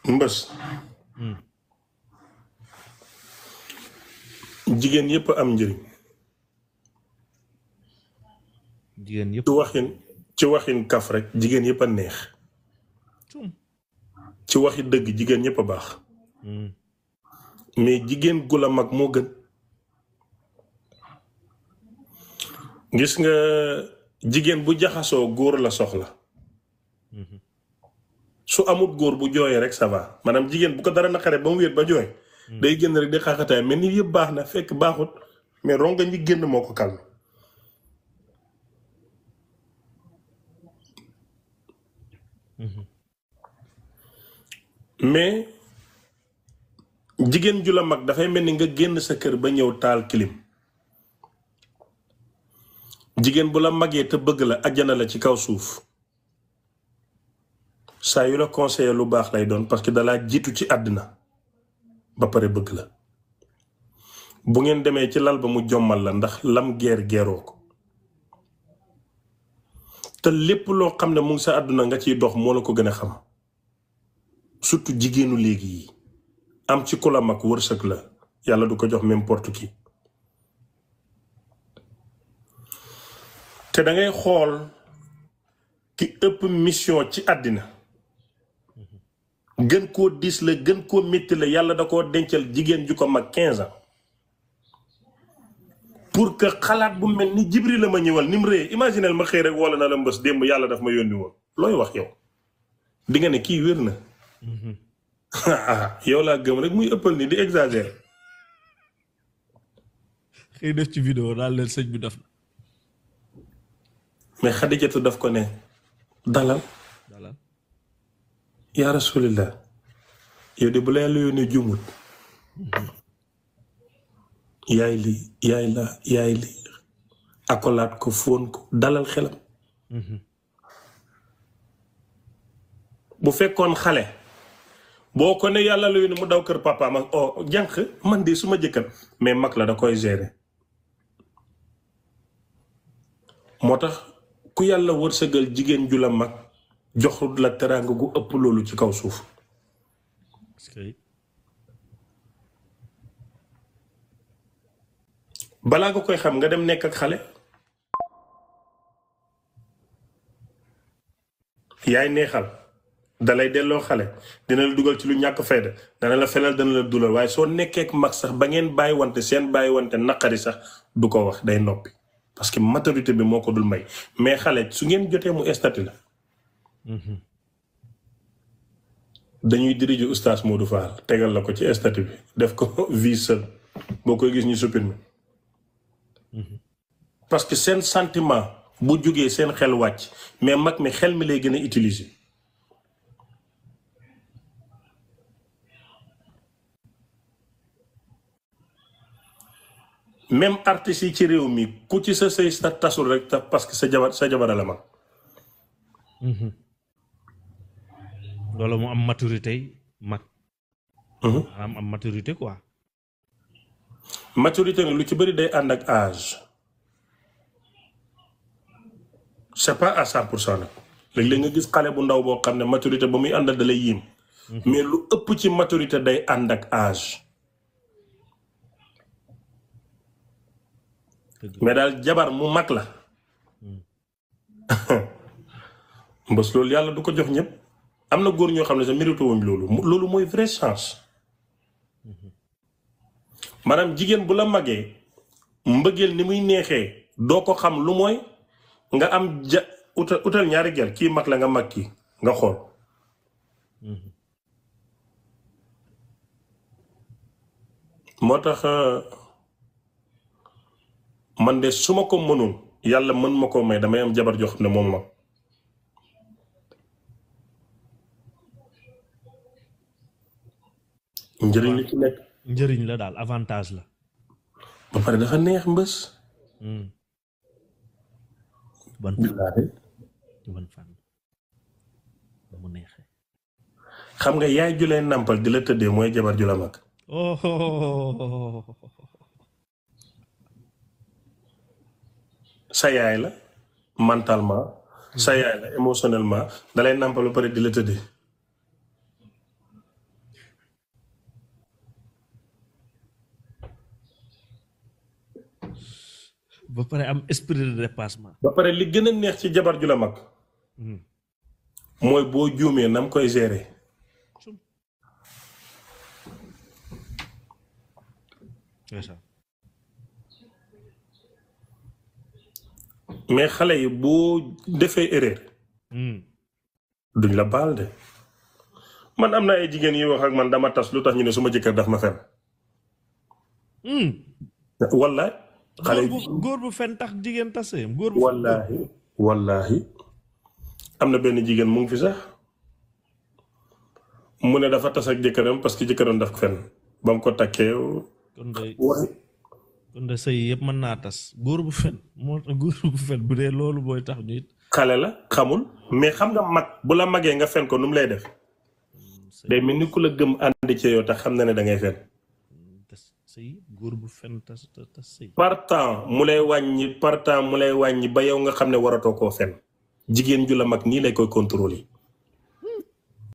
mbës jigéen yépp am njëriñ jigéen yëpp ci waxin kaf rek jigéen yépp a neex ci waxi dëgg jigéen ñépp a baax mais jigéen gu la mag moo gën gis nga jigéen bu jaxasoo góor la soxla su amut góor bu jooyee rek ça va maanaam jigéen bu ko dara naqare ba mu wéet ba jooy day génn rek di xaaxataay mais nit yëpp baax na fekk baaxut mais ronga ñi génn moo ko calme mais jigéen ju la mag dafay mel ni nga génn sa kër ba ñëw taal clim jigéen bu la magee te bëgg la ajjana la ci kaw suuf saa yu la conseillé lu baax lay doon parce que dalaa jiitu ci àddina ba pare bëgg la bu ngeen demee ci lal ba mu jommal la ndax lam geeroo ko te lépp loo xam ne mu ngi sa àdduna nga ciy dox moo la ko gën a xam surtout jigéenu léegi yi am ci ku la mag wërsëg la yàlla du ko jox n'importe qui te da ngay xool ki ëpp mission ci àddina gën koo diis la gën koo métti la yàlla da koo dencal jigéen ju ko mag 15 ans pour que xalaat bu mel ni Jibril la ma ñëwal ni mu rëy imaginel ma xëy rek wala na la mbës démb yàlla daf ma yónni woon looy wax yow di nga ne kii wér na yow laa gëm rek muy ëppal ni di exagérer xëy def ci vidéo daal leen sëñ bi def na mais Xadijatu daf ko ne dalal yaa rasulillah yow de bu la yàlla yónnee jumut yaay li akolaat ko fóon ko dalal xelam bu fekkoon xale boo ko ne yàlla la yónnee mu daw kër papaam ak jànq man de su ma jëkkat mais mag la da koy gérer moo tax ku yàlla wërsëgal jigéen ju la mag joxut la teraanga gu ëpp loolu ci kaw suuf balaa nga koy xam nga dem nekk ak xale yaay neexal dalay delloo xale dina la dugal ci lu ñàkk fayda dana la fenal dana la dulal waaye soo nekkee ak mag sax ba ngeen bàyyi wante seen bàyyi wante naqari sax du ko wax day noppi parce que maturité bi moo ko dul may mais xale su ngeen jotee mu estati la dañuy diriger oustaz Modou Fall tegal la ko ci statut bi def ko vie seul boo koy gis ñu supprimer parce que seen sentiment bu jógee seen xel wàcc mais mag mi xel mi lay gën a utiliser même artistes yi ci réew mi ku ci sa sëy sa tasul rek parce que sa jabar la mag loolu mu am maturité mag am maturité quoi maturité nag lu ci bëri day ànd ak âge c'est pas à 100% nag léeg-léeg nga gis xale bu ndaw boo xam ne maturité ba muy àndal da lay yiim mais lu ëpp ci maturité day ànd ak âge mais daal jabar mu mag la mbës loolu yàlla du ko jox ñëpp am na góor ñoo xam ne sax mérité wuñ loolu mooy vraie chance maanaam jigéen bu la magee mbëggeel ni muy neexee doo ko xam lu mooy nga am utal ñaari gel kii mag la nga mag kii nga xool moo tax man de su ma ko mënoon yàlla mën ma koo may damay am jabar joo xam ne moom mag njëriñ li ci nekk njëriñ la daal avantage la ba pare dafa neex mbës ban fan mu neexee xam nga yaay ju lay nàmpal di la tëddee mooy jabar ju la mag sa yaay la mentalement sa yaay la émotionnellement dalay nàmpal ba pare di la tëddee ba pare am esprit de dépassement. ba pare li gën a neex ci jabar ju la mag mooy boo juumee nam koy gérer. c'est ça. mais xale yi boo defee erreur duñ la baal de. man am na ay jigéen yi wax ak man dama tas lu tax ñu ne suma jëkkër daf ma fen. wallaay. xale góor bu fen tax jigéen tase góor bu. wallaahi am na benn jigéen mu ngi fi sax mu ne dafa tas ak jëkkëram parce que jëkkëram daf ko fen ba mu ko takkee. kon de sëy yëpp mën naa tas góor bu fen moo tax góor bu fen bu dee loolu booy tax ñu it. xale la xamul mais xam nga mag bu la magee nga fen ko nu mu lay def. day mel ni ku la gëm ànd ci yow tax xam na ne da ngay fen. sëy góor bu fen tas sëy. par temps mu lay wàññi ba yow nga xam ne waratoo koo fen. jigéen ju la mag nii lay koy contrôler.